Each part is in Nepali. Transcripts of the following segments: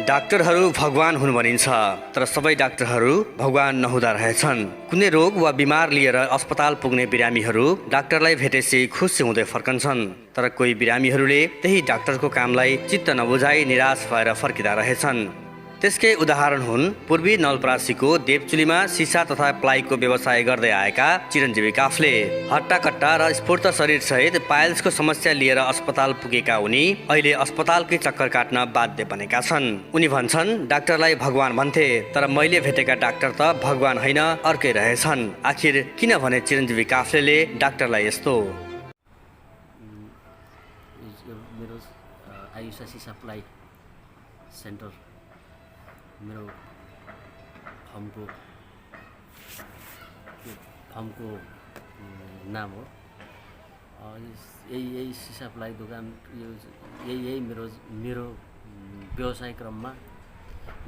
डाक्टरहरू भगवान हुन् भनिन्छ, तर सबै डाक्टरहरू भगवान नहुँदा रहेछन्। कुनै रोग वा बिमार लिएर अस्पताल पुग्ने बिरामीहरू डाक्टरलाई भेटेपछि खुसी हुँदै फर्कन्छन्, तर कोही बिरामीहरूले त्यही डाक्टरको कामलाई चित्त नबुझाइ निराश भएर फर्किँदा रहेछन्। त्यसकै उदाहरण हुन् पूर्वी नवलपरासीको देवचुलीमा सिसा तथा प्लाईको व्यवसाय गर्दै आएका चिरञ्जीवी काफ्ले। हट्टाकट्टा र स्फूर्त शरीर सहित पाइल्सको समस्या लिएर अस्पताल पुगेका उनी अहिले अस्पतालकै चक्कर काट्न बाध्य बनेका छन्। उनी भन्छन्, डाक्टरलाई भगवान भन्थे, तर मैले भेटेका डाक्टर त भगवान होइन अर्कै रहेछन्। आखिर किन भने चिरञ्जीवी काफ्लेले डाक्टरलाई यस्तो? मेरो आयुषा सिसा प्लाई सेन्टर मेरो फर्मको नाम हो। यही सिसा प्लाई दोकान यही मेरो व्यवसाय क्रममा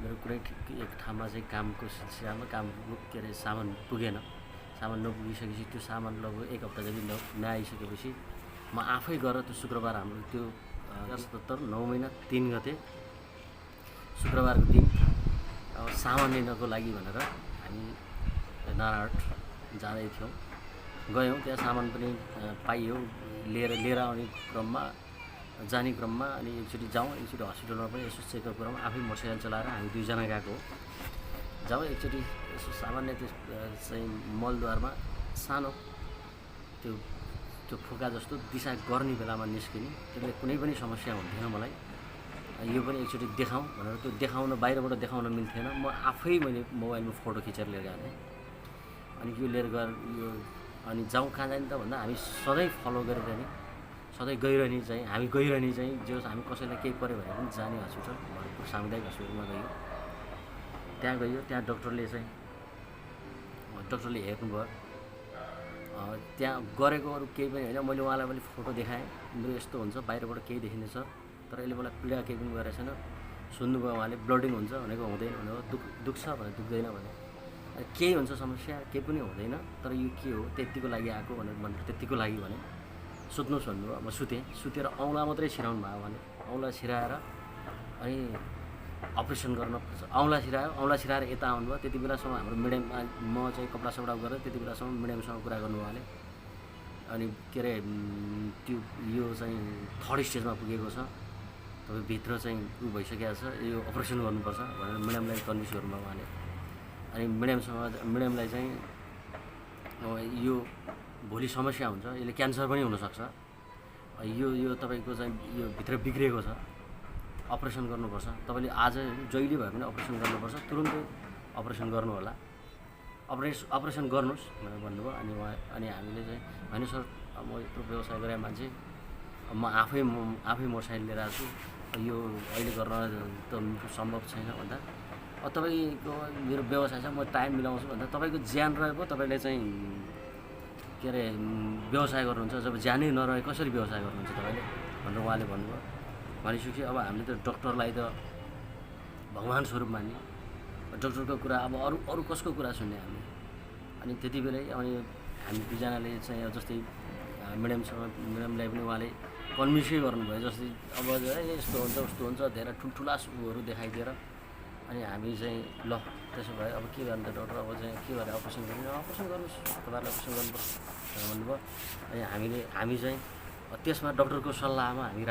मेरो कुनै एक ठाउँमा चाहिँ कामको सिलसिलामा सामान पुगेन। सामान नपुगिसकेपछि त्यो सामान लगभग एक हप्ता जति नआइसकेपछि म आफै गएर त्यो शुक्रबार हाम्रो त्यो 2077 9 महिना 3 गते शुक्रबारको दिन सामान लिनको लागि भनेर हामी नारायण जाँदै थियौँ। गयौँ, त्यहाँ सामान पनि पाइयो। लिएर आउने क्रममा जाने क्रममा अनि एकचोटि हस्पिटलमा पनि यसो चेकअप गरौँ। आफै मोटरसाइकल चलाएर हामी 2 जना गएको हो। जब एकचोटि यसो सामान्य त्यो चाहिँ मलद्वारमा सानो त्यो फुका जस्तो दिशा गर्ने बेलामा निस्किने, त्यसले कुनै पनि समस्या हुन्थेन मलाई। यो पनि एकचोटि देखाउँ भनेर त्यो बाहिरबाट देखाउन मिल्थेन। म आफै मैले मोबाइलमा फोटो खिचेर लिएर गएको थिएँ। अनि यो लिएर गएर अनि जाउँ कहाँ जाने त भन्दा हामी सधैँ फलो गरिरहने, सधैँ गइरहने चाहिँ हामी जो हामी कसैलाई केही पऱ्यो भने पनि जाने हस्पिटल भरतपुर सामुदायिक हस्पिटलमा गयो। त्यहाँ डाक्टरले हेर्नुभयो। त्यहाँ गरेको अरू केही पनि होइन। मैले उहाँलाई पनि फोटो देखाएँ, मेरो यस्तो हुन्छ, बाहिरबाट केही देखिँदैछ, तर यसले मलाई पीडा केही पनि गरेको छैन। सुन्नुभयो उहाँले, ब्लडिङ हुन्छ भनेको हुँदैन भनेको, दुख्छ भने दुख्दैन भने, केही हुन्छ समस्या केही पनि हुँदैन, तर यो के हो त्यतिको लागि आएको भनेर त्यतिको लागि भने सुत्नुहोस् भन्नुभयो। म सुतेर औँला मात्रै छिराउनु भयो भने औँला छिराएर अनि अपरेसन गर्नुपर्छ। औँला छिराएर यता आउनुभयो। त्यति बेलासम्म हाम्रो मिडियम म चाहिँ कपडा सपडा गरेर त्यति बेलासम्म मिडियमसँग कुरा गर्नु उहाँले। अनि के अरे यो चाहिँ 3rd स्टेजमा पुगेको छ, तपाईँ भित्र चाहिँ भइसकेको छ, यो अपरेसन गर्नुपर्छ भनेर मिडियमलाई कन्भिन्स गर्नुभयो उहाँले। अनि मिडियमलाई चाहिँ यो भोलि समस्या हुन्छ, यसले क्यान्सर पनि हुनसक्छ, यो तपाईँको चाहिँ यो भित्र बिग्रेको छ, अपरेसन गर्नुपर्छ, तपाईँले आज जहिले भए पनि अपरेसन गर्नुपर्छ, तुरुन्तै अपरेसन गर्नु होला, अपरेसन गर्नुहोस् भनेर भन्नुभयो। अनि हामीले चाहिँ होइन सर, म यत्रो व्यवसाय गरे मान्छे, म आफै मोटरसाइकल लिएर आएको छु, यो अहिले गर्न त सम्भव छैन भन्दा तपाईँको मेरो व्यवसाय छ, म टाइम मिलाउँछु भन्दा तपाईँको ज्यान रहेको तपाईँले चाहिँ के अरे व्यवसाय गर्नुहुन्छ, जब ज्यानै नरहे कसरी व्यवसाय गर्नुहुन्छ तपाईँले भनेर उहाँले भन्नुभयो। भनेपछि अब हामीले त डक्टरलाई त भगवान स्वरूप मान्ने, डक्टरको कुरा अब अरू कसको कुरा सुन्ने हामी। अनि त्यति बेलै अनि हामी 2 जनाले चाहिँ जस्तै मिडियमलाई पनि उहाँले कन्भिन्सै गर्नुभयो। जस्तै अब यस्तो हुन्छ उस्तो हुन्छ धेरै ठुल्ठुला सुहरू देखाइदिएर अनि हामी चाहिँ ल त्यसो भए अब के गर्ने त डक्टर, अब चाहिँ के गरेर अपरेसन गर्नुहोस्, तपाईँलाई अपरेसन गर्नुपर्छ भन्नुभयो। अनि हामी चाहिँ त्यसमा डक्टरको सल्लाहमा हामी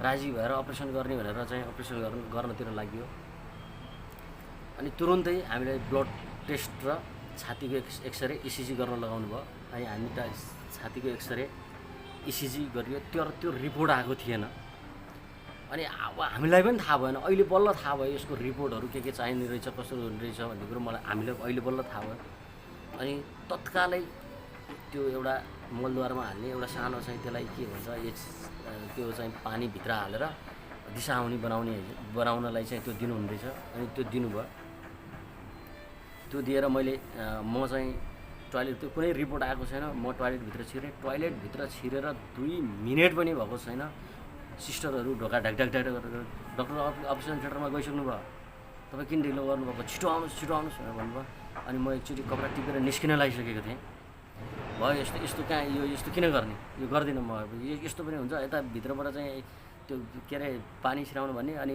राजी भएर अपरेसन गर्ने भनेर चाहिँ अपरेसन गर्नतिर लाग्यो। अनि तुरुन्तै हामीलाई ब्लड टेस्ट र छातीको एक्सरे इसिजी गर्न लगाउनु भयो। अनि हामी त छातीको एक्सरे इसिजी गरियो, त्यो रिपोर्ट आएको थिएन। अनि अब हामीलाई पनि थाहा भएन, अहिले बल्ल थाहा भयो यसको रिपोर्टहरू के चाहिने रहेछ, कसो रहेछ भन्ने कुरो हामीलाई अहिले बल्ल थाहा भयो। अनि तत्कालै त्यो एउटा मलद्वारमा हाल्ने एउटा सानो चाहिँ त्यसलाई के भन्छ त्यो चाहिँ पानीभित्र हालेर दिशा बनाउनलाई चाहिँ त्यो दिनुहुँदो रहेछ। अनि त्यो दिनुभयो। त्यो दिएर म चाहिँ टोयलेट, त्यो कुनै रिपोर्ट आएको छैन, म टोयलेटभित्र छिरेर 2 मिनेट पनि भएको छैन। सिस्टरहरू ढोका ढाकढाक गरेर डक्टर अपरेसन थिएटरमा गइसक्नु भयो, तपाईँ किन ढिलो गर्नुभएको, छिटो आउनुहोस् भनेर भन्नुभयो। अनि म एकचोटि कपडा टिपेर निस्किन लागिसकेको थिएँ। भयो यस्तो कहाँ यो यस्तो किन गर्ने, यो गर्दिनँ म, यस्तो पनि हुन्छ। यता भित्रबाट चाहिँ त्यो के अरे पानी छिराउनु भन्ने अनि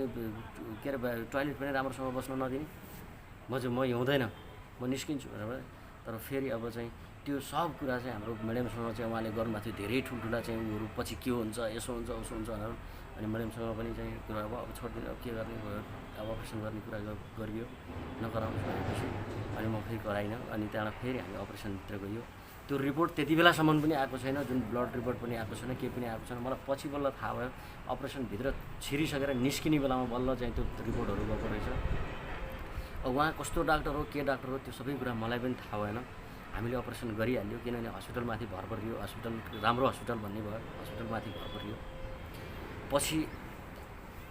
के अरे टोयलेट पनि राम्रोसँग बस्न नदिने। म हिउँदैन म निस्किन्छु भनेर। तर फेरि अब चाहिँ त्यो सब कुरा चाहिँ हाम्रो म्याडमसँग चाहिँ उहाँले गर्नुभएको थियो। धेरै ठुल्ठुला चाहिँ उहरू पछि के हुन्छ यसो हुन्छ उसो हुन्छ भनेर। अनि म्याडमसँग पनि चाहिँ कुरा अब छोडिदिनु, अब के गर्ने भयो, अब अपरेसन गर्ने कुरा गरियो, नगराउनु भनेपछि अनि म फेरि गराइनँ। अनि त्यहाँबाट फेरि हामी अपरेसनभित्र गयो। त्यो रिपोर्ट त्यति बेलासम्म पनि आएको छैन, जुन ब्लड रिपोर्ट पनि आएको छैन, केही पनि आएको छैन। मलाई पछि बल्ल थाहा भयो, अपरेसनभित्र छिरिसकेर निस्किने बेलामा बल्ल चाहिँ त्यो रिपोर्टहरू गएको रहेछ। अब उहाँ कस्तो डाक्टर हो, के डाक्टर हो, त्यो सबै कुरा मलाई पनि थाहा भएन। हामीले अपरेसन गरिहाल्यो, किनभने हस्पिटलमाथि भर परियो। हस्पिटल राम्रो हस्पिटल भन्ने भयो, हस्पिटलमाथि भर परियो। पछि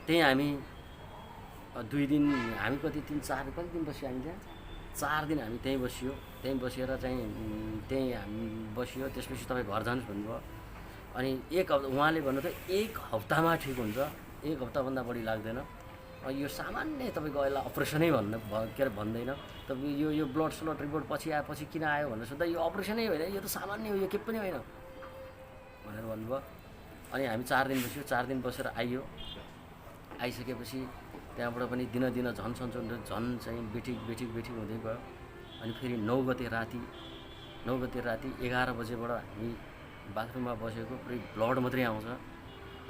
त्यही हामी 2 दिन, हामी कति दिन बस्यो हामी त्यहाँ? 4 दिन हामी त्यहीँ बसियो। त्यहीँ बसेर चाहिँ त्यहीँ हामी बसियो। त्यसपछि तपाईँ घर जानुहोस् भन्नुभयो। अनि 1 हप्ता उहाँले भन्नुभयो 1 हप्तामा ठिक हुन्छ, 1 हप्ताभन्दा बढी लाग्दैन। यो सामान्य तपाईँको अहिले अपरेसनै के अरे भन्दैन। तपाईँ यो ब्लड स्लड रिपोर्ट पछि आएपछि किन आयो भनेर सोद्धा यो अपरेसनै होइन, यो त सामान्य हो, यो केही पनि होइन भनेर भन्नुभयो। अनि हामी 4 दिन बस्यो। 4 दिन बसेर आइसकेपछि त्यहाँबाट पनि दिन झन् चाहिँ बेठिक हुँदै गयो। अनि फेरि 9 गते राति 11 बजेबाट हामी बाथरुममा बसेको, पुरै ब्लड मात्रै आउँछ।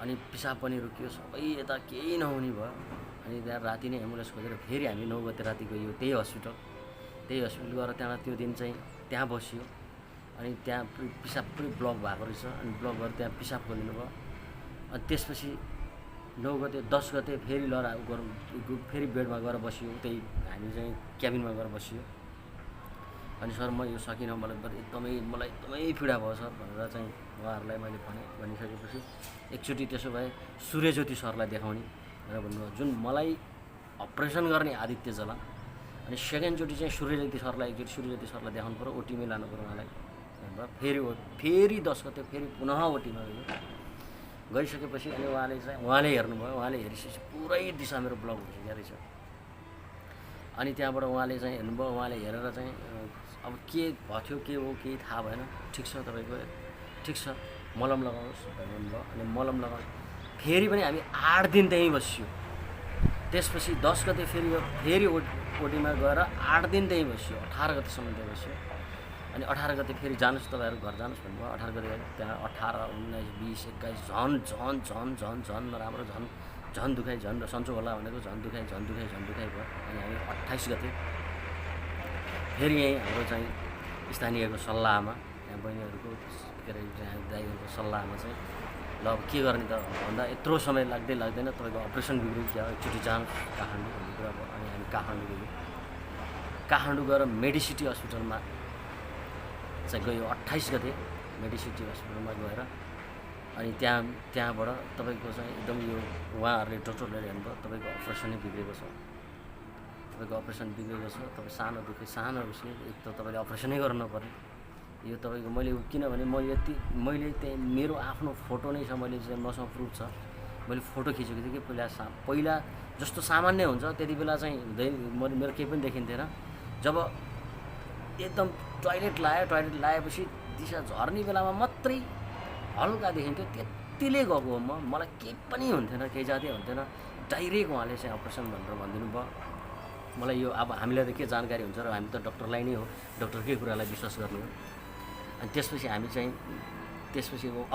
अनि पिसाब पनि रोकियो, सबै यता केही नहुने भयो। अनि त्यहाँ राति नै एम्बुलेन्स खोजेर फेरि हामी 9 गते राति गयो त्यही हस्पिटल गएर त्यहाँबाट त्यो दिन चाहिँ त्यहाँ बसियो। अनि त्यहाँ पिसाब पुरै ब्लक भएको रहेछ। अनि ब्लक गरेर त्यहाँ पिसाब खोलिनु भयो। अनि त्यसपछि 9 गते 10 गते फेरि फेरि बेडमा गएर बसियो, त्यही हामी चाहिँ क्याबिनमा गएर बसियो। अनि सर म यो सकिनँ, मलाई एकदमै पीडा भयो सर भनेर चाहिँ उहाँहरूलाई मैले भनिसकेपछि एकचोटि त्यसो भए सूर्यज्योति सरलाई देखाउने भनेर भन्नुभयो, जुन मलाई अपरेसन गर्ने आदित्य जला। अनि सेकेन्डचोटि चाहिँ सूर्यज्योति सरलाई देखाउनु पऱ्यो, ओटीमै लानु पऱ्यो उहाँलाई भन्नुभयो। फेरि 10 गते फेरि पुनः ओटीमा गइसकेपछि अनि उहाँले हेर्नुभयो। उहाँले हेरिसकेपछि पुरै दिशा मेरो ब्लक भइसकेको रहेछ। अनि त्यहाँबाट उहाँले चाहिँ हेर्नुभयो। उहाँले हेरेर चाहिँ अब के भयो के हो केही थाहा भएन। ठिक छ तपाईँको, ठिक छ मलम लगाउनुहोस् भन्नुभयो। अनि मलम लगाउनु फेरि पनि हामी 8 दिन त्यहीँ बसियो। त्यसपछि 10 गते फेरि ओटीमा गएर 8 दिन त्यहीँ बसियो, 18 गतेसम्म त्यहीँ बसियो। अनि 18 गते फेरि जानुहोस् तपाईँहरू घर जानुहोस् भन्नुभयो। 18 गते त्यहाँ 18, 19, 20, 21 झन् नराम्रो, झन् दुखाइ, झन् सन्चो होला भनेको झन् दुखाइ भयो। अनि हामी 28 गते फेरि यहीँ हाम्रो चाहिँ स्थानीयको सल्लाहमा, यहाँ बहिनीहरूको के अरे दाइहरूको सल्लाहमा चाहिँ ल अब के गर्ने त भन्दा यत्रो समय लाग्दैन, तपाईँको अपरेसन बिग्रिन्छ, एकचोटि जानुहोस् काठमाडौँ भन्ने कुरा भयो। अनि हामी काठमाडौँ गयौँ। काठमाडौँ गएर मेडिसिटी हस्पिटलमा चाहिँ गयो। 28 गते मेडिसिटी हस्पिटलमा गएर अनि त्यहाँबाट तपाईँको चाहिँ एकदम यो उहाँहरूले डक्टरले हेर्नुभयो, तपाईँको अपरेसनै बिग्रेको छ, तपाईँ सानो उसले एक त तपाईँले अपरेसनै गर्नु पर्ने। यो तपाईँको मैले किनभने मैले त्यहाँ मेरो आफ्नो फोटो नै छ, मैले चाहिँ मसँग प्रुफ छ, मैले फोटो खिचेको थिएँ कि पहिला जस्तो सामान्य हुन्छ त्यति बेला चाहिँ मेरो केही पनि देखिन्थेन। जब एकदम टोयलेट लाएपछि दिशा झर्ने बेलामा मात्रै हल्का देखिन्थ्यो, त्यतिले गएको हो। मलाई केही पनि हुन्थेन, केही जाति हुन्थेन। डाइरेक्ट उहाँले चाहिँ अपरेसन भनेर भनिदिनु भयो। मलाई यो अब हामीलाई त के जानकारी हुन्छ र हामी त डक्टरलाई नै हो, डक्टरकै कुरालाई विश्वास गर्ने हो। अनि त्यसपछि हामी चाहिँ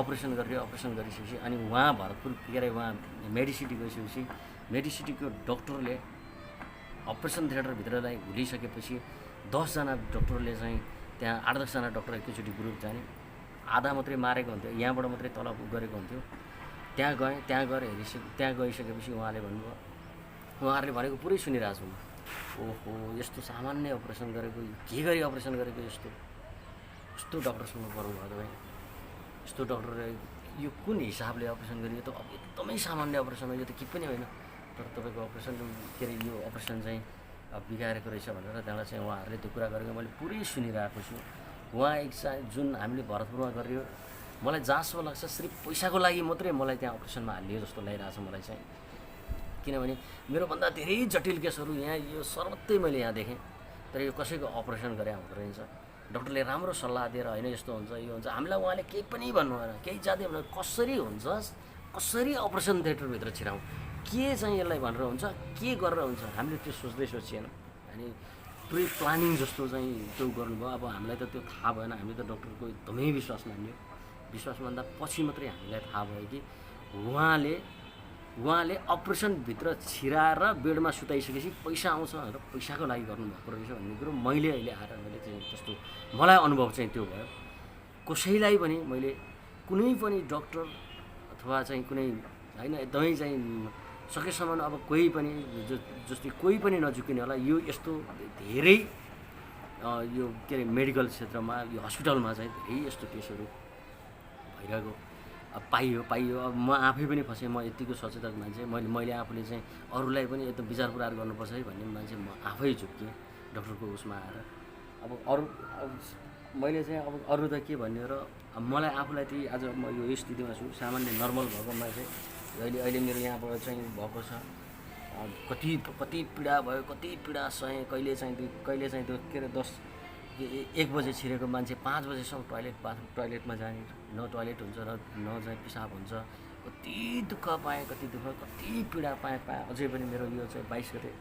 अपरेसन गरिसकेपछि अनि उहाँ भरतपुर के अरे उहाँ मेडिसिटी गइसकेपछि मेडिसिटीको डक्टरले अपरेसन थिएटरभित्रलाई घुलिसकेपछि 10 जना डक्टरले चाहिँ त्यहाँ 8-10 जना डक्टर एकैचोटि ग्रुप जाने, आधा मात्रै मारेको हुन्थ्यो, यहाँबाट मात्रै तल गरेको हुन्थ्यो। त्यहाँ गइसकेपछि उहाँले भन्नुभयो, उहाँहरूले भनेको पुरै सुनिरहेको छु म, ओहो यस्तो सामान्य अपरेसन गरेको, के गरी अपरेसन गरेको, यस्तो डक्टरसँग पर्नु भयो तपाईँ, यस्तो डक्टरले यो कुन हिसाबले अपरेसन गरियो, त एकदमै सामान्य अपरेसन हो, यो त केही पनि होइन, तर तपाईँको अपरेसन के अरे यो अपरेसन चाहिँ बिगारेको रहेछ भनेर त्यहाँबाट चाहिँ उहाँहरूले त्यो कुरा गरेको मैले पुरै सुनिरहेको छु। उहाँ जुन हामीले भरतपुरमा गरियो, मलाई जहाँसम्म लाग्छ सिर्फ पैसाको लागि मात्रै मलाई त्यहाँ अपरेसनमा हालियो जस्तो लागिरहेको छ मलाई चाहिँ। किनभने मेरोभन्दा धेरै जटिल केसहरू यहाँ यो सर्वत्रै मैले यहाँ देखेँ, तर यो कसैको अपरेसन गरे हुँदो रहेछ। डक्टरले राम्रो सल्लाह दिएर होइन यस्तो हुन्छ यो हुन्छ, हामीलाई उहाँले केही पनि भन्नु भएन, केही जाति कसरी हुन्छ कसरी अपरेसन थिएटरभित्र छिराउँ, के चाहिँ यसलाई भनेर हुन्छ, के गरेर हुन्छ, हामीले त्यो सोचिएन। अनि प्री प्लानिङ जस्तो चाहिँ त्यो गर्नुभयो। अब हामीलाई त त्यो थाहा भएन, हामीले त डक्टरको एकदमै विश्वास मान्यो। विश्वास मान्दा पछि मात्रै हामीलाई थाहा भयो कि उहाँले अपरेसनभित्र छिराएर बेडमा सुताइसकेपछि पैसा आउँछ भनेर पैसाको लागि गर्नुभएको रहेछ भन्ने कुरो मैले अहिले आएर मैले चाहिँ त्यस्तो मलाई अनुभव चाहिँ त्यो भयो। कसैलाई पनि मैले कुनै पनि डक्टर अथवा चाहिँ कुनै होइन एकदमै चाहिँ सकेसम्म अब कोही पनि जस्तै कोही पनि नझुकिने होला। यो यस्तो धेरै यो के अरे मेडिकल क्षेत्रमा यो हस्पिटलमा चाहिँ धेरै यस्तो केसहरू भइरहेको पाइयो। अब म आफै पनि फसेँ, म यतिको सचेतन मान्छे, मैले आफूले चाहिँ अरूलाई पनि एकदम विचार पुरार गर्नुपर्छ है भन्ने मान्छे म आफै झुक्केँ डक्टरको उसमा आएर। अब अरू मैले चाहिँ अब अरू त के भन्ने र मलाई आफूलाई त्यही आज म यो स्थितिमा छु, सामान्य नर्मल भएको मान्छे। अहिले मेरो यहाँबाट चाहिँ भएको छ कति पीडा भयो, कति पीडा सहेँ। कहिले चाहिँ त्यो के अरे 1 बजे छिरेको मान्छे 5 बजेसम्म टोइलेटमा जाने, न टोइलेट हुन्छ न चाहिँ पिसाब हुन्छ। कति दुःख पाएँ, कति पीडा पाएँ। अझै पनि मेरो यो चाहिँ 22 गते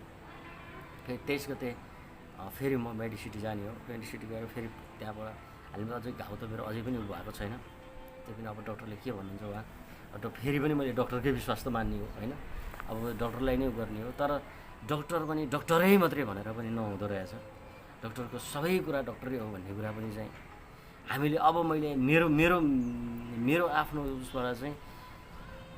फेरि 23 गते फेरि म मेडिसिटी जाने हो। मेडिसिटी गएर फेरि त्यहाँबाट हालमा अझै घाउ त मेरो अझै पनि भएको छैन। त्यही पनि अब डक्टरले के भन्नुहुन्छ उहाँ फेरि पनि मैले डक्टरकै विश्वास त मान्ने हो होइन। अब डक्टरलाई नै गर्ने हो, तर डक्टर पनि डक्टरै मात्रै भनेर पनि नहुँदो रहेछ। डक्टरको सबै कुरा डक्टरै हो भन्ने कुरा पनि चाहिँ हामीले अब मैले मेरो आफ्नो उसबाट चाहिँ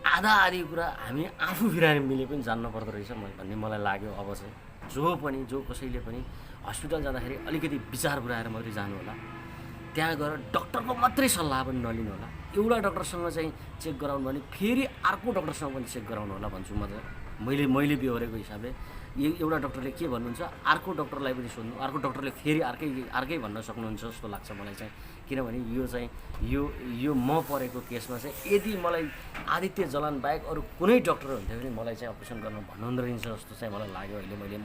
आधी कुरा हामी आफू बिरामीले पनि जान्न पर्दो रहेछ भन्ने मलाई लाग्यो। अब चाहिँ जो कसैले पनि हस्पिटल जाँदाखेरि अलिकति विचार पुऱ्याएर मात्रै जानु होला। त्यहाँ गएर डक्टरको मात्रै सल्लाह पनि नलिनु होला। एउटा डक्टरसँग चाहिँ चेक गराउनु भने फेरि अर्को डक्टरसँग पनि चेक गराउनु होला भन्छु म चाहिँ। मैले बिहोरेको हिसाबले एउटा डक्टरले के भन्नुहुन्छ अर्को डक्टरलाई पनि सोध्नु, अर्को डक्टरले फेरि अर्कै भन्न सक्नुहुन्छ जस्तो लाग्छ मलाई चाहिँ। किनभने यो चाहिँ यो म परेको केसमा चाहिँ यदि मलाई आदित्य जलान बाहेक अरू कुनै डक्टर हुन्थ्यो भने मलाई चाहिँ अपरेसन गर्न भन्नुहुँदो रहेछ जस्तो चाहिँ मलाई लाग्यो।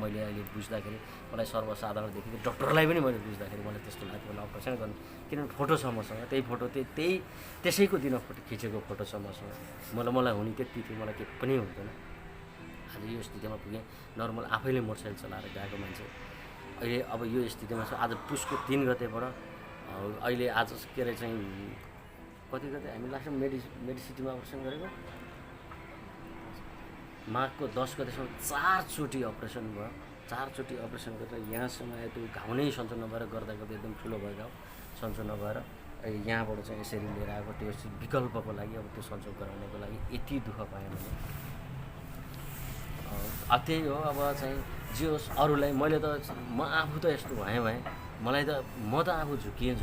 मैले अहिले बुझ्दाखेरि मलाई सर्वसाधारणदेखि डक्टरलाई पनि मैले बुझ्दाखेरि मलाई त्यस्तो लाग्यो मलाई अपरेसन गर्नु। किनभने फोटो छ मसँग, त्यही फोटो त्यसैको दिन खिचेको फोटो छ मसँग। मलाई हुने त्यति थियो, मलाई केही पनि हुँदैन। आज यो स्थितिमा पुगेँ, नर्मल आफैले मोटरसाइकल चलाएर गएको मान्छे अहिले अब यो स्थितिमा छ। आज पुसको 3 गतेबाट अहिले आज के अरे चाहिँ कति गते हामी लास्टमा मेडिसिटीमा अपरेसन गरेको माघको 10 गतेसम्म 4 चोटि अपरेसन भयो। 4 चोटि अपरेसन गरेर यहाँसम्म त्यो घाउ नै सन्चो नभएर गर्दा एकदम ठुलो भयो घाउ, सन्चो नभएर यहाँबाट चाहिँ यसरी लिएर आएको त्यो विकल्पको लागि अब त्यो सन्चो गराउनको लागि यति दुःख पाएँ मैले। त्यही हो अब चाहिँ जे होस् अरूलाई मैले त म आफू त यस्तो भएँ मलाई त म त आफू झुकेँ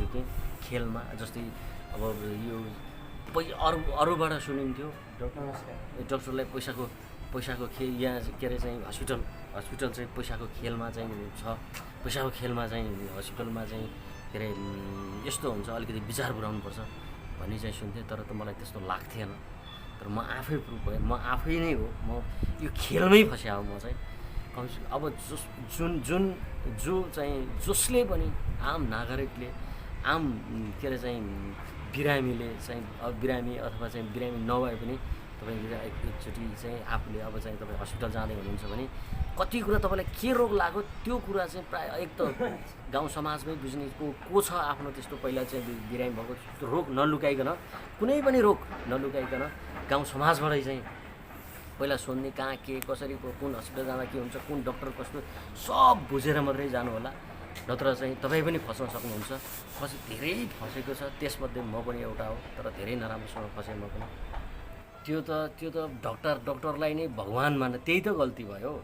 खेलमा। जस्तै अब यो अरूबाट सुनिन्थ्यो डक्टरलाई पैसाको खेल, यहाँ के अरे चाहिँ हस्पिटल चाहिँ पैसाको खेलमा चाहिँ छ। पैसाको खेलमा चाहिँ हस्पिटलमा चाहिँ के अरे यस्तो हुन्छ, अलिकति विचार पुऱ्याउनुपर्छ भन्ने चाहिँ सुन्थेँ। तर त मलाई त्यस्तो लाग्थेन। तर म आफै प्रुफ भएँ, म आफै नै हो, म यो खेलमै फस्या हो म चाहिँ। अब जो चाहिँ जसले पनि आम नागरिकले के अरे चाहिँ बिरामीले चाहिँ बिरामी अथवा चाहिँ बिरामी नभए पनि तपाईँले एकचोटि चाहिँ आफूले अब चाहिँ तपाईँ हस्पिटल जाँदै हुनुहुन्छ भने कति कुरा तपाईँलाई के रोग लाग्यो त्यो कुरा चाहिँ प्रायः एक त गाउँ समाजमै बुझ्ने को छ आफ्नो त्यस्तो पहिला चाहिँ बिरामी भएको रोग नलुकाइकन, कुनै पनि रोग नलुकाइकन गाउँ समाजबाटै चाहिँ पहिला सोध्ने कहाँ के कसरी कुन हस्पिटल जाँदा के हुन्छ, कुन डक्टर कस्तो सब बुझेर मात्रै जानु होला। नत्र चाहिँ तपाईँ पनि फस्न सक्नुहुन्छ। धेरै फसेको छ, त्यसमध्ये म पनि एउटा हो। तर धेरै नराम्रोसँग फसेँ म पनि। त्यो त डक्टरलाई नै भगवान मान्न, त्यही त गल्ती भयो।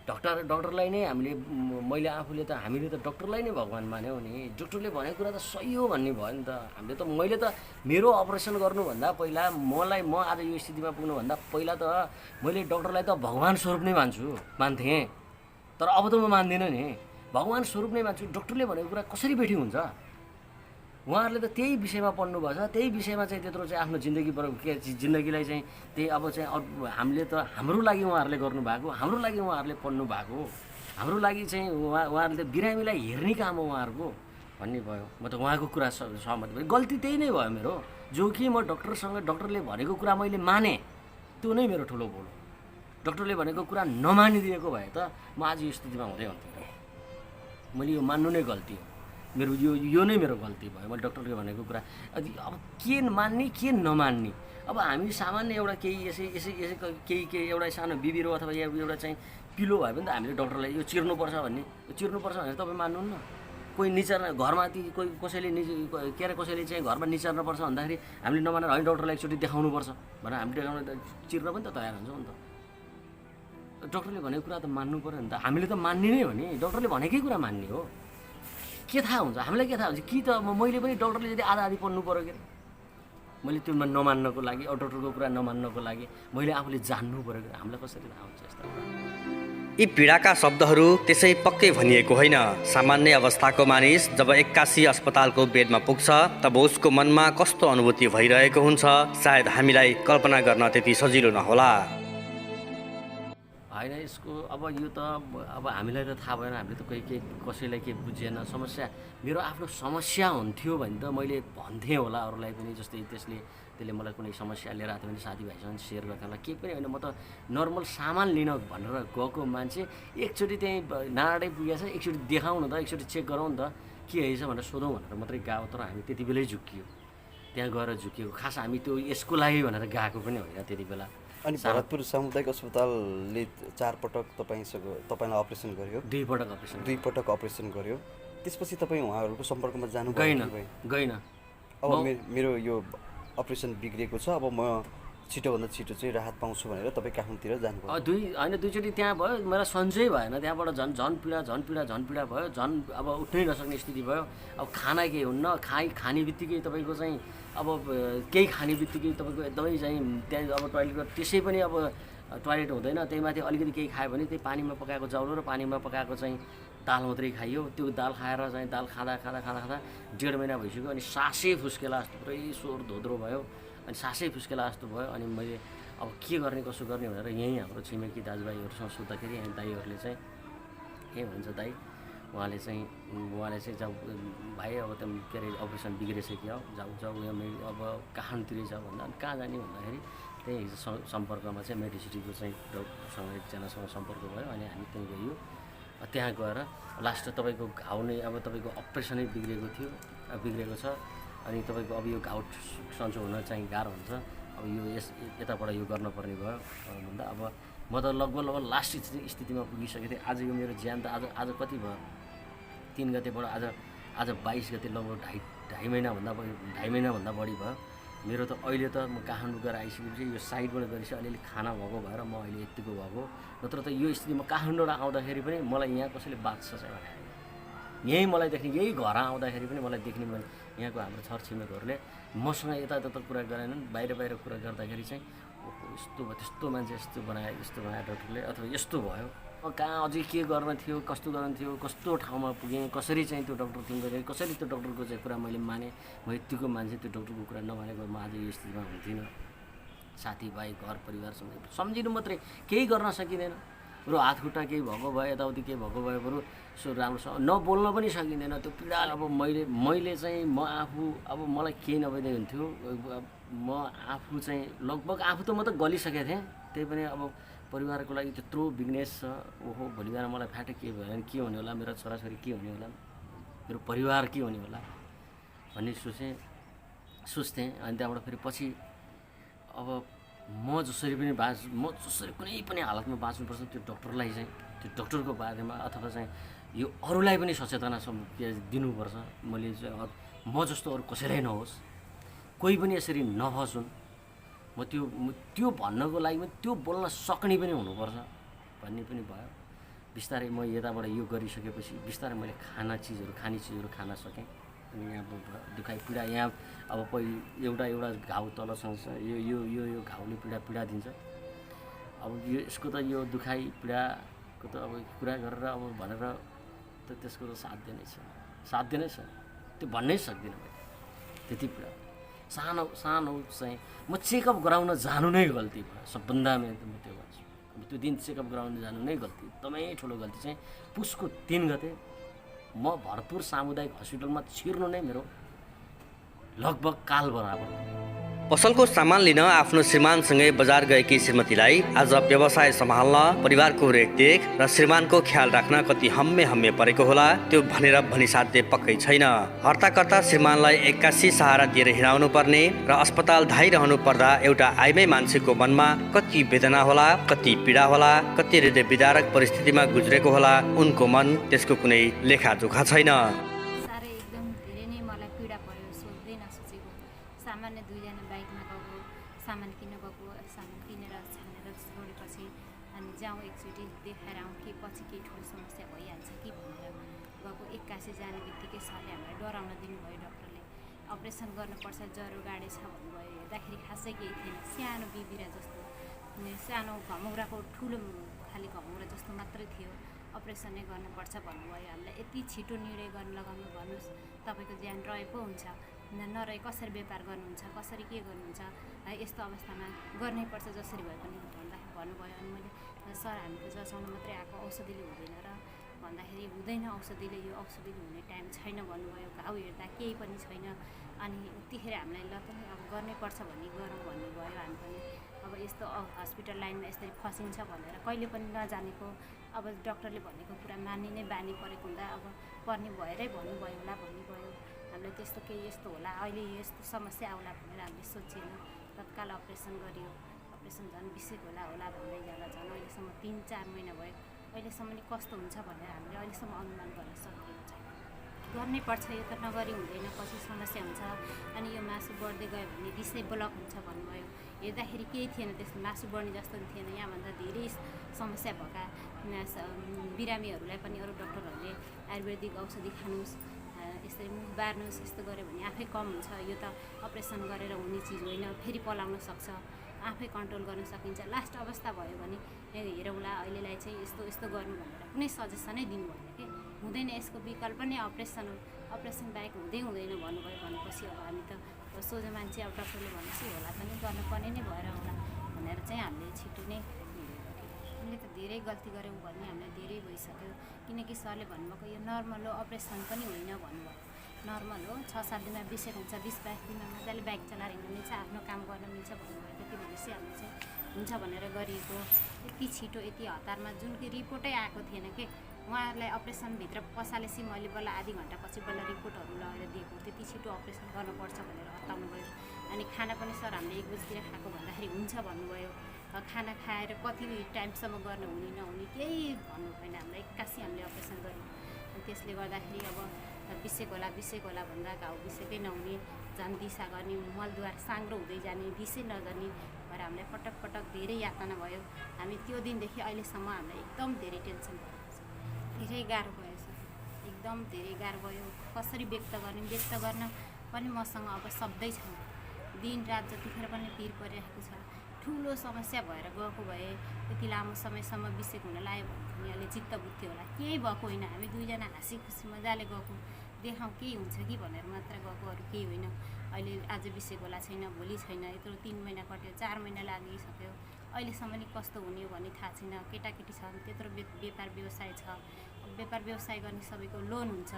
डक्टरलाई नै हामीले त डक्टरलाई नै भगवान मान्यौँ नि। डक्टरले भनेको कुरा त सही हो भन्ने भयो नि त। मैले त मेरो अपरेसन गर्नुभन्दा पहिला म आज यो स्थितिमा पुग्नुभन्दा पहिला त मैले डक्टरलाई त भगवान स्वरूप नै मान्थेँ। तर अब त म मान्दिनँ नि, भगवान स्वरूप नै मान्छु। डक्टरले भनेको कुरा कसरी बेठी हुन्छ? उहाँहरूले त त्यही विषयमा पढ्नु भएको छ, त्यही विषयमा चाहिँ त्यत्रो चाहिँ आफ्नो जिन्दगीलाई चाहिँ त्यही अब चाहिँ हामीले त हाम्रो लागि उहाँहरूले गर्नुभएको, हाम्रो लागि उहाँहरूले पढ्नु भएको, हाम्रो लागि चाहिँ उहाँहरूले त बिरामीलाई हेर्ने काम हो उहाँहरूको भन्ने भयो। म त उहाँको कुरा सहमत भएँ। गल्ती त्यही नै भयो मेरो, जो कि म डक्टरले भनेको कुरा मैले माने। त्यो नै मेरो ठुलो भुल हो। डक्टरले भनेको कुरा नमानिदिएको भए त म आज यो स्थितिमा हुँदै हुन्थेँ। मैले यो मान्नु नै गल्ती हो, मेरो यो नै मेरो गल्ती भयो। मैले डक्टरले भनेको कुरा अब के मान्ने के नमान्ने, अब हामी सामान्य एउटा केही यसै केही एउटा सानो बिबिरो अथवा एउटा चाहिँ पिलो भयो भने त हामीले डक्टरलाई यो चिर्नुपर्छ भनेर तपाईँ मान्नुहुन्न। कोही निचार्न घरमा कोही कसैले के अरे कसैले चाहिँ घरमा निचार्न पर्छ भन्दाखेरि हामीले नमानेर होइन डक्टरलाई एकचोटि देखाउनुपर्छ भनेर हामीले देखाउन चिर्न पनि त तयार हुन्छौँ नि त। डक्टरले भनेको कुरा त मान्नु पऱ्यो नि त, हामीले त मान्ने नै हो नि, डक्टरले भनेकै कुरा मान्ने हो। के थाहा हुन्छ हामीलाई, के थाहा हुन्छ कि त मैले पनि डक्टरले यदि आधा पढ्नु पऱ्यो के मैले त्यो नमान्नको लागि, डक्टरको कुरा नमान्नको लागि मैले आफूले जान्नु पऱ्यो कि हामीलाई कसरी थाहा हुन्छ यस्ता कुरा। यी पीडाका शब्दहरू त्यसै पक्कै भनिएको होइन। सामान्य अवस्थाको मानिस जब 81 अस्पतालको बेडमा पुग्छ तब उसको मनमा कस्तो अनुभूति भइरहेको हुन्छ सायद हामीलाई कल्पना गर्न त्यति सजिलो नहोला। होइन यसको अब यो त अब हामीलाई त थाहा भएन, हामीले त केही कसैलाई केही बुझेन समस्या। मेरो आफ्नो समस्या हुन्थ्यो भने त मैले भन्थेँ होला अरूलाई पनि, जस्तै त्यसले मलाई कुनै समस्या लिएर आएको थियो भने साथीभाइसँग सेयर गर्थेँ होला, केही पनि होइन। म त नर्मल सामान लिन भनेर गएको मान्छे एकचोटि त्यहीँ नाडै पुगेछ, एकचोटि देखाउँ न त, एकचोटि चेक गरौँ न त के रहेछ भनेर सोधौँ भनेर मात्रै गएको। तर हामी त्यति बेलै झुक्कियो, त्यहाँ गएर झुक्कियो। खास हामी त्यो यसको लागि भनेर गएको पनि होइन त्यति बेला। अनि भरतपुर सामुदायिक अस्पतालले 4 पटक तपाईँलाई अपरेसन गर्यो, 2 पटक अपरेसन गर्यो। त्यसपछि तपाईँ उहाँहरूको सम्पर्कमा जानु गएन। अब मेरो यो अपरेसन बिग्रिएको छ, अब म छिटोभन्दा छिटो चाहिँ राहत पाउँछु भनेर तपाईँ काठमाडौँतिर जानुभयो। दुईचोटि त्यहाँ भयो, मेरो सन्चै भएन, त्यहाँबाट झन् पीडा भयो, झन् अब उठ्नै नसक्ने स्थिति भयो। अब खाना केही हुन्न, खाने बित्तिकै तपाईँको चाहिँ अब केही खाने बित्तिकै तपाईँको एकदमै चाहिँ त्यहाँ अब टोइलेट त्यसै पनि अब टोइलेट हुँदैन, त्यही माथि अलिकति केही खायो भने त्यही पानीमा पकाएको चाउलो र पानीमा पकाएको चाहिँ दाल मात्रै खाइयो। त्यो दाल खाएर चाहिँ दाल खाँदा 1.5 महिना भइसक्यो। अनि सासै फुस्केला जस्तो पुरै स्वर धोद्रो भयो, अनि सासै फुस्केला जस्तो भयो। अनि मैले अब के गर्ने कसो गर्ने भनेर यहीँ हाम्रो छिमेकी दाजुभाइहरूसँग सोद्धाखेरि यहाँ दाइहरूले चाहिँ के भन्छ दाइ उहाँले चाहिँ जाऊ भाइ अब त के अरे अपरेसन बिग्रेछ कि जाऊ यहाँ अब काठमाडौँतिरै जाऊ भन्दा अनि कहाँ जाने भन्दाखेरि त्यही सम्पर्कमा चाहिँ मेडिसिटीको चाहिँ डक्टरसँग एकजनासँग सम्पर्क भयो। अनि हामी त्यहीँ गयौँ, त्यहाँ गएर लास्ट तपाईँको घाउ नै अब तपाईँको अपरेसनै बिग्रेको छ। अनि तपाईँको अब यो घाउ सन्चो हुन चाहिँ गाह्रो हुन्छ, अब यो यताबाट यो गर्नुपर्ने भयो भन्दा अब म त लगभग लास्ट स्थितिमा पुगिसकेको थिएँ। आज यो मेरो ज्यान त आज कति भयो, 3 गतेबाट आज 22 गते लगभग 2.5 महिनाभन्दा बढी भयो। मेरो त अहिले त म काठमाडौँ गएर आइसकेपछि यो साइडबाट गरेपछि अलिअलि खाना भएको भएर म अहिले यतिको भएको, नत्र त यो स्थितिमा काठमाडौँबाट आउँदाखेरि पनि मलाई यहाँ कसैले बाँच्छ चाहिँ भने यहीँ मलाई देख्ने, यही घर आउँदाखेरि पनि मलाई देख्ने मैले यहाँको हाम्रो छरछिमेकहरूले मसँग यता कुरा गरेनन्, बाहिर कुरा गर्दाखेरि चाहिँ यस्तो भयो त्यस्तो मान्छे यस्तो बनायो डक्टरले अथवा यस्तो भयो, कहाँ अझै के गर्न थियो, कस्तो गर्न थियो, कस्तो ठाउँमा पुगेँ, कसरी चाहिँ त्यो डक्टर तिम्रो कसरी त्यो डक्टरको चाहिँ कुरा मैले माने। म यतिको मान्छे त्यो डक्टरको कुरा नमानेको म आज यो स्थितिमा हुन्थिनँ। साथीभाइ घर परिवारसँग सम्झिनु मात्रै, केही गर्न सकिँदैन। बरु हात खुट्टा केही भएको भयो, यताउति केही भएको भयो, बरु सो राम्रोसँग नबोल्न पनि सकिँदैन। त्यो पीडा अब मैले चाहिँ म आफू अब मलाई केही नभइदिएको हुन्थ्यो। म आफू चाहिँ लगभग आफू त म त गलिसकेको थिएँ, त्यही पनि अब परिवारको लागि त्यत्रो बिजनेस छ, ओहो भोलि बिहान मलाई फ्याट के भयो भने के हुने होला, मेरो छोराछोरी के हुने होला, मेरो परिवार के हुने होला भन्ने सोच्थेँ। अनि त्यहाँबाट फेरि पछि अब म जसरी कुनै पनि हालतमा बाँच्नुपर्छ त्यो डक्टरलाई चाहिँ त्यो डक्टरको बारेमा अथवा चाहिँ यो अरूलाई पनि सचेतना दिनुपर्छ। मैले चाहिँ म जस्तो अरू कसैलाई नहोस्, कोही पनि यसरी नफसुन्, म त्यो भन्नको लागि पनि त्यो बोल्न सक्ने पनि हुनुपर्छ भन्ने पनि भयो। बिस्तारै म यताबाट यो गरिसकेपछि बिस्तारै मैले खाने चिजहरू खान सकेँ। अनि यहाँ दुखाइ पीडा यहाँ अब पहिला एउटा घाउ तलसँग यो घाउले पीडा दिन्छ। अब यसको त यो दुखाइ पीडाको त अब कुरा गरेर अब भनेर त त्यसको त साध्य नै छ त्यो भन्नै सक्दिनँ मैले। त्यति पीडा सानो चाहिँ म चेकअप गराउन जानु नै गल्ती भयो, सबभन्दा मेन त म त्यो भन्छु। अब त्यो दिन चेकअप गराउन जानु नै गल्ती, एकदमै ठुलो गल्ती चाहिँ पुसको 3 गते म भरतपुर सामुदायिक हस्पिटलमा छिर्नु नै मेरो लगभग काल बराबर। पसलको सामान लिन आफ्नो श्रीमानसँगै बजार गएकी श्रीमतीलाई आज व्यवसाय सम्हाल्न, परिवारको रेखदेख र श्रीमानको ख्याल राख्न कति हम्मे परेको होला त्यो भनेर भनिसाध्य पक्कै छैन। हर्ताकर्ता श्रीमानलाई 81 सहारा दिएर हिँडाउनु पर्ने र अस्पताल धाइरहनु पर्दा एउटा आइमै मान्छेको मनमा कति वेदना होला, कति पीडा होला, कति हृदय विदारक परिस्थितिमा गुज्रेको होला उनको मन, त्यसको कुनै लेखाजोखा छैन। सामान्य दुईजना बाइकमा गएको, सामान किन्न गएको, सामान किनेर छानेर छोडेपछि अनि जाउँ एकचोटि देखाएर आउँ कि पछि केही ठुलो समस्या भइहाल्छ कि भनेर गएको। 81 जाने बित्तिकै सरले हामीलाई डराउन दिनुभयो। डक्टरले अपरेसन गर्नुपर्छ, ज्वरो गाडे छ भन्नुभयो। हेर्दाखेरि खासै केही थिएन, सानो बिबिरा जस्तो, सानो घमौराको ठुलो खालि घमौरा जस्तो मात्रै थियो। अपरेसन नै गर्नुपर्छ भन्नुभयो। हामीलाई यति छिटो निर्णय गर्न लगाउनु, भन्नुहोस् तपाईँको ज्यान रहे पो हुन्छ, नरहे कसरी व्यापार गर्नुहुन्छ, कसरी के गर्नुहुन्छ, यस्तो अवस्थामा गर्नैपर्छ जसरी भए पनि भन्नुभयो। अनि मैले सर हामी त जचाउनु मात्रै आएको, औषधिले हुँदैन र भन्दाखेरि हुँदैन, औषधिले यो औषधिले हुने टाइम छैन भन्नुभयो। घाउ हेर्दा केही पनि छैन। अनि उतिखेर हामीलाई ल पनि अब गर्नैपर्छ भन्ने गरौँ भन्नुभयो। हामी पनि अब यस्तो हस्पिटल लाइनमा यसरी फसिन्छ भनेर कहिले पनि नजानेको, अब डक्टरले भनेको कुरा मान्ने नै बानी परेको हुँदा अब पर्ने भएरै भन्नुभयो होला भन्नुभयो। हामीलाई त्यस्तो केही यस्तो होला, अहिले यस्तो समस्या आउला भनेर हामीले सोचेन। तत्काल अपरेसन गरियो। अपरेसन झन् 20 होला भन्दै जाँदा झन् अहिलेसम्म 3-4 महिना भयो। अहिलेसम्म नि कस्तो हुन्छ भनेर हामीले अहिलेसम्म अनुमान गर्न सकेको छैन। गर्नै पर्छ, यो त नगरी हुँदैन, पछि समस्या हुन्छ। अनि यो मासु बढ्दै गयो भने डिसै ब्लक हुन्छ भन्नुभयो। हेर्दाखेरि केही थिएन, त्यस्तो मासु बढ्ने जस्तो पनि थिएन। यहाँभन्दा धेरै समस्या भएका बिरामीहरूलाई पनि अरू डक्टरहरूले आयुर्वेदिक औषधि खानुहोस्, यसरी मुख बार्नुहोस्, यस्तो गऱ्यो भने आफै कम हुन्छ, यो त अपरेसन गरेर हुने चिज होइन, फेरि पलाउन सक्छ, आफै कन्ट्रोल गर्न सकिन्छ, लास्ट अवस्था भयो भने हेरौँला, अहिलेलाई चाहिँ यस्तो यस्तो गर्नु भनेर कुनै सजेसनै दिनुभएन कि हुँदैन, यसको विकल्प नै अपरेसन हो, अपरेसन बाहेक हुँदैन भन्नुभयो। भनेपछि अब हामी त सोझो मान्छे, अब डक्टरले भनेपछि होला पनि गर्नुपर्ने नै भएर होला भनेर चाहिँ हामीले छिटो नै हामीले त धेरै गल्ती गऱ्यौँ भन्ने हामीलाई धेरै भइसक्यो। किनकि सरले भन्नुभएको यो नर्मल हो, अपरेसन पनि होइन भन्नुभयो। नर्मल हो, 6-7 दिनमा बिसेको हुन्छ, 20-22 दिनमा मजाले बाइक चलाएर हिँड्नु मिल्छ, आफ्नो काम गर्न मिल्छ भन्नुभयो। त्यति भनेपछि हामीले चाहिँ हुन्छ भनेर गरिएको। यति छिटो यति हतारमा जुन कि रिपोर्टै आएको थिएन कि उहाँहरूलाई अपरेसनभित्र पसालेपछि मैले बल्ल आधी घन्टापछि बल्ल रिपोर्टहरू लगेर दिएको। त्यति छिटो अपरेसन गर्नुपर्छ भनेर हताउनु भयो। अनि खाना पनि सर हामीले 1 बजीतिर खाएको भन्दाखेरि हुन्छ भन्नुभयो। खाना खाएर कति टाइमसम्म गर्न हुने नहुने केही भन्नु भएन हामीलाई। 81 हामीले अपरेसन गऱ्यौँ। अनि त्यसले गर्दाखेरि अब बिसेको होला भन्दा घाउ बिसेकै नहुने, झन् दिशा गर्ने, मलद्वार साङ्ग्रो हुँदै जाने, दिसै नजाने भएर हामीलाई पटक धेरै यातना भयो। हामी त्यो दिनदेखि अहिलेसम्म हामीलाई एकदम धेरै टेन्सन भएको छ, धेरै गाह्रो भयो सर, एकदम धेरै गाह्रो भयो। कसरी व्यक्त गर्न पनि मसँग अब शब्दै छैन। दिन रात जतिखेर पनि पिर परिरहेको छ। ठुलो समस्या भएर गएको भए यति लामो समयसम्म बिसेको हुन लाग्यो भने अहिले चित्त बुझ्थ्यो होला। केही भएको होइन, हामी दुईजना हाँसी खुसी मजाले गएको, देखाउँ केही हुन्छ कि भनेर मात्र गएको, अरू केही होइन। अहिले आज बिसेको होला छैन, भोलि छैन, यत्रो 3 महिना कट्यो, 4 महिना लागिसक्यो। अहिलेसम्म नि कस्तो हुने हो भन्ने थाहा छैन। केटाकेटी छन्, त्यत्रो व्यापार व्यवसाय छ। व्यापार व्यवसाय गर्ने सबैको लोन हुन्छ,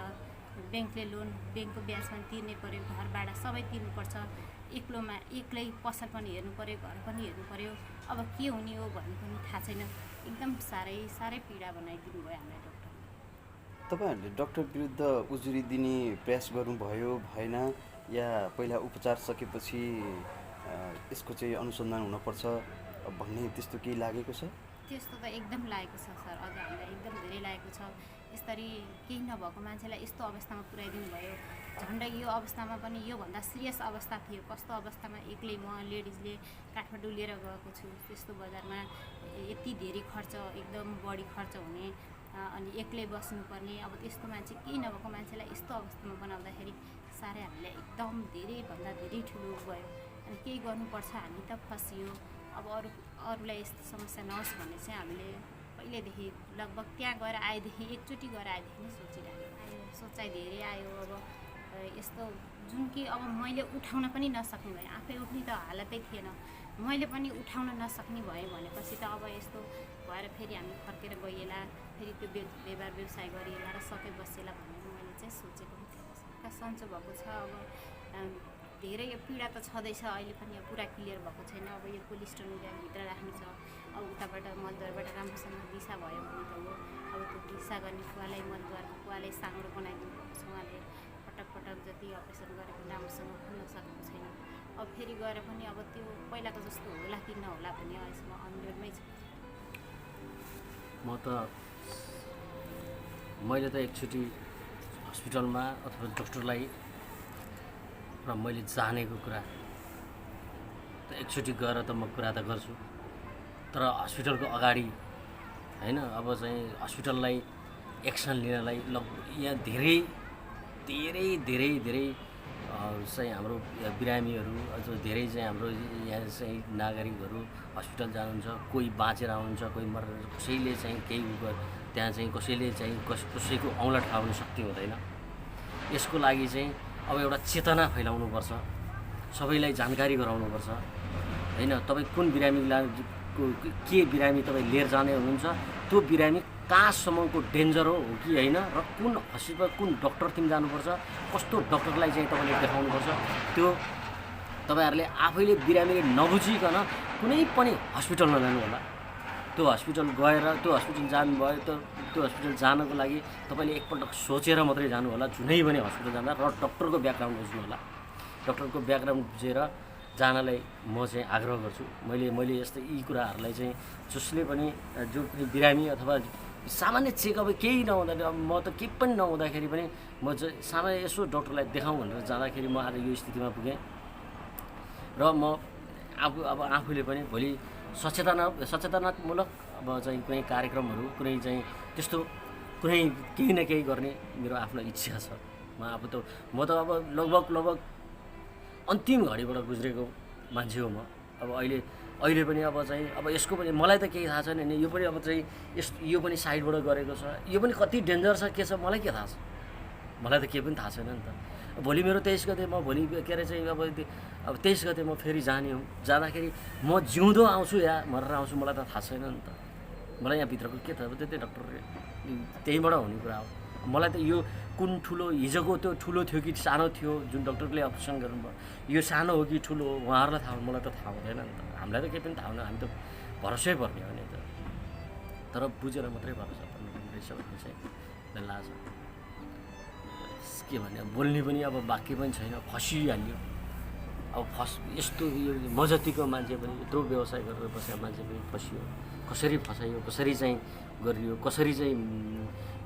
ब्याङ्कले लोन, ब्याङ्कको ब्याज पनि तिर्नै पऱ्यो, घर भाडा सबै तिर्नुपर्छ। एक्लै पसल पनि हेर्नु पऱ्यो, घर पनि हेर्नु पऱ्यो। अब के हुने हो भन्ने पनि थाहा छैन। एकदम साह्रै पीडा बनाइदिनु भयो हामीलाई डक्टर। तपाईँहरूले डक्टर विरुद्ध उजुरी दिने प्रयास गर्नुभयो भएन, या पहिला उपचार सकेपछि यसको चाहिँ अनुसन्धान हुनुपर्छ भन्ने त्यस्तो केही लागेको छ? त्यस्तो त एकदम लागेको छ सर, अझ हामीलाई एकदम धेरै लागेको छ। यसरी केही नभएको मान्छेलाई यस्तो अवस्थामा पुर्याइदिनु भयो। झन्डै यो अवस्थामा पनि योभन्दा सिरियस अवस्था थियो। कस्तो अवस्थामा एक्लै म लेडिजले काठमाडौँ लिएर गएको छु, त्यस्तो बजारमा यति धेरै खर्च, एकदम बढी खर्च हुने, अनि एक्लै बस्नुपर्ने। अब त्यस्तो मान्छे, केही नभएको मान्छेलाई यस्तो अवस्थामा बनाउँदाखेरि साह्रै हामीलाई एकदम धेरैभन्दा धेरै ठुलो भयो। अनि केही गर्नुपर्छ, हामी त फसियो। अब अरूलाई यस्तो समस्या नहोस् भन्ने चाहिँ हामीले पहिल्यैदेखि लगभग त्यहाँ गएर आएदेखि, एकचोटि गएर आएदेखि नै सोचिरहेको सोचाइ धेरै आयो। अब यस्तो जुन कि अब मैले उठाउन पनि नसक्ने भएँ, आफै उठ्ने त हालतै थिएन, मैले पनि उठाउन नसक्ने भएँ भनेपछि त अब यस्तो भएर फेरि हामी फर्केर गइएला, फेरि त्यो व्यापार व्यवसाय गरिएला र सके बसेला भनेर मैले चाहिँ सोचेको पनि थिएन। सन्चो भएको छ। अब धेरै यो पीडा त छँदैछ अहिले पनि यो पुरा क्लियर भएको छैन। अब यो कोलेस्ट्रोलभित्र राख्नु छ, अब उताबाट मलद्वारबाट राम्रोसँग दिशा भयो भने त हो। अब त्यो दिशा गर्ने कुवालाई मलद्वारको कुवालाई साँगुरो बनाइदिनु भएको छ उहाँले। पटक पटक जति अपरेसन गरे पनि राम्रोसँग खुल्न सकेको छैन। अब फेरि गएर पनि अब त्यो पहिलाको जस्तो होला कि नहोला भन्ने अहिलेसम्म अनुरोधमै छ। मैले त एकचोटि हस्पिटलमा अथवा डक्टरलाई र मैले जानेको कुरा त एकचोटि गएर त म कुरा त गर्छु, तर हस्पिटलको अगाडि होइन अब चाहिँ हस्पिटललाई एक्सन लिनलाई यहाँ धेरै धेरै धेरै धेरै चाहिँ हाम्रो बिरामीहरू अथवा धेरै चाहिँ हाम्रो यहाँ चाहिँ नागरिकहरू हस्पिटल जानुहुन्छ। कोही बाँचेर आउनुहुन्छ, कोही मरेर, कसैले चाहिँ केही त्यहाँ चाहिँ कसैले चाहिँ कसैको औँला ठाउनु शक्ति हुँदैन। यसको लागि चाहिँ अब एउटा चेतना फैलाउनुपर्छ, सबैलाई जानकारी गराउनुपर्छ होइन। तपाईँ कुन बिरामीलाई के बिरामी तपाईँ लिएर जाने हुनुहुन्छ, त्यो बिरामी कहाँसम्मको डेन्जर हो कि होइन, र कुन हस्पिटल कुन डक्टर टिम जानुपर्छ, कस्तो डक्टरलाई चाहिँ तपाईँले देखाउनुपर्छ, त्यो तपाईँहरूले आफैले बिरामीले नबुझिकन कुनै पनि हस्पिटल नजानु होला। त्यो हस्पिटल गएर त्यो हस्पिटल जानुभयो त त्यो हस्पिटल जानको लागि तपाईँले एकपल्ट सोचेर मात्रै जानु होला, जुनै पनि हस्पिटल जाँदा, र डक्टरको ब्याकग्राउन्ड बुझ्नु होला। डक्टरको ब्याकग्राउन्ड बुझेर जानलाई म चाहिँ आग्रह गर्छु। मैले यस्तै यी कुराहरूलाई चाहिँ जसले पनि जो पनि बिरामी अथवा सामान्य चेकअप केही नहुँदा म त केही पनि नहुँदाखेरि पनि म चाहिँ सामान्य यसो डक्टरलाई देखाउँ भनेर जाँदाखेरि म आज यो स्थितिमा पुगेँ। र म आफूले पनि भोलि सचेतनामूलक अब चाहिँ कुनै कार्यक्रमहरू कुनै चाहिँ त्यस्तो कुनै केही न केही गर्ने मेरो आफ्नो इच्छा छ। म अब अब लगभग अन्तिम घडीबाट गुज्रेको मान्छे हो म। अब अहिले पनि अब चाहिँ अब यसको पनि मलाई त केही थाहा छैन नि, यो पनि अब चाहिँ यो पनि साइडबाट गरेको छ, यो पनि कति डेन्जर छ के छ मलाई के थाहा छ, मलाई त केही पनि थाहा छैन नि त। भोलि मेरो 23 गते म भोलि के अरे चाहिँ अब 23 गते म फेरि जाने हुँ। जाँदाखेरि म जिउँदो आउँछु या मरेर आउँछु मलाई त थाहा छैन नि त। मलाई यहाँभित्रको के थाहा, त्यही डक्टरले त्यहीँबाट हुने कुरा हो। मलाई त यो कुन ठुलो हिजोको त्यो ठुलो थियो कि सानो थियो जुन डक्टरले अपरेसन गर्नुभयो, यो सानो हो कि ठुलो हो उहाँहरूलाई थाहा, मलाई त थाहा हुँदैन नि त। हामीलाई त केही पनि थाहा हुँदैन, हामी त भरोसै पर्ने हो नि त। तर बुझेर मात्रै भरोसा पर्ने रहेछ भन्ने चाहिँ लाग्छ। के भने बोल्ने पनि अब वाक्य पनि छैन, फसिहाल्यो। अब यस्तो यो म जतिको मान्छे पनि यत्रो व्यवसाय गरेर बसेको मान्छे पनि फसियो, कसरी फसाइयो, कसरी चाहिँ गरियो, कसरी चाहिँ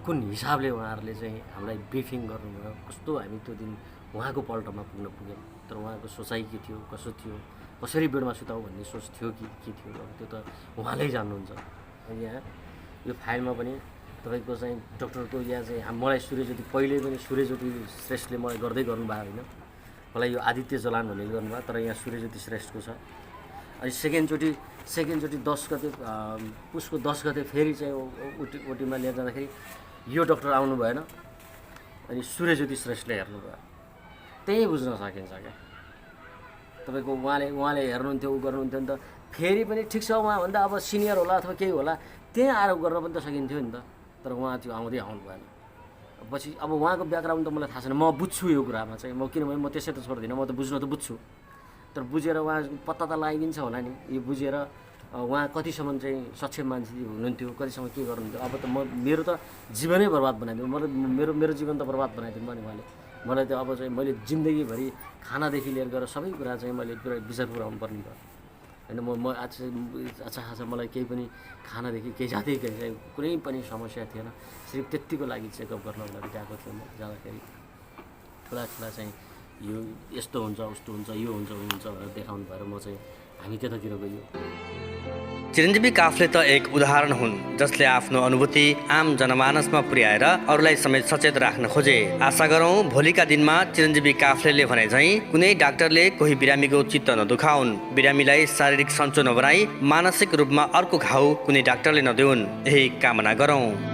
कुन हिसाबले उहाँहरूले चाहिँ हामीलाई ब्रिफिङ गर्नुभयो, कस्तो हामी त्यो दिन उहाँको पल्टमा पुग्यौँ। तर उहाँको सोचाइ के थियो, कसो थियो, कसरी बेडमा सुताऊ भन्ने सोच थियो कि के थियो, अब त्यो त उहाँले जान्नुहुन्छ। यहाँ यो फाइलमा पनि तपाईँको चाहिँ डक्टरको यहाँ चाहिँ मलाई सूर्यज्योति पहिले पनि सूर्यज्योति श्रेष्ठले मलाई गर्दै गर्नुभयो होइन, मलाई यो आदित्य जलान भन्ने गर्नुभयो, तर यहाँ सूर्यज्योति श्रेष्ठको छ। अनि सेकेन्डचोटि 10 गते पुसको 10 गते फेरि चाहिँ ओटीमा लिएर जाँदाखेरि यो डक्टर आउनु भएन, अनि सूर्यज्योति श्रेष्ठले हेर्नुभयो। त्यही बुझ्न सकिन्छ क्या तपाईँको उहाँले हेर्नुहुन्थ्यो, ऊ गर्नुहुन्थ्यो नि त। फेरि पनि ठिक छ उहाँभन्दा अब सिनियर होला अथवा केही होला, त्यही आरोप गर्न पनि त सकिन्थ्यो नि त। तर उहाँ त्यो आउनु भएन। पछि अब उहाँको ब्याकग्राउन्ड त मलाई थाहा छैन, म बुझ्छु यो कुरामा चाहिँ, म किनभने म त्यसै त छोड्दिनँ, म त बुझ्न त बुझ्छु। तर बुझेर उहाँ पत्ता त लगाइदिन्छ होला नि, यो बुझेर उहाँ कतिसम्म चाहिँ सक्षम मान्छे हुनुहुन्थ्यो, कतिसम्म के गर्नुहुन्थ्यो। अब त मेरो त जीवनै बर्बाद बनाइदिनु, मेरो जीवन त बर्बाद बनाइदिनु भयो नि उहाँले। मलाई त अब चाहिँ मैले जिन्दगीभरि खानादेखि लिएर गएर सबै कुरा चाहिँ मैले पुरा विचार पुऱ्याउनु पर्ने भयो होइन। म अच्छा खासा मलाई केही पनि खानादेखि केही जाँदै चाहिँ कुनै पनि समस्या थिएन, सिर्फ त्यत्तिको लागि चेकअप गर्नको लागि गएको थिएँ। म जाँदाखेरि ठुला चाहिँ यो यस्तो हुन्छ उस्तो हुन्छ यो हुन्छ भनेर देखाउनु भएर म चाहिँ हामी त्यतातिर गयो। चिरञ्जीवी काफ्ले त एक उदाहरण हुन् जसले आफ्नो अनुभूति आम जनमानसमा पुर्याएर अरूलाई समेत सचेत राख्न खोजे। आशा गरौँ भोलिका दिनमा चिरञ्जीवी काफ्लेले भने झैँ कुनै डाक्टरले कोही बिरामीको चित्त नदुखाउन्, बिरामीलाई शारीरिक सन्चो नबनाई मानसिक रूपमा अर्को घाउ कुनै डाक्टरले नदेऊन्, यही कामना गरौँ।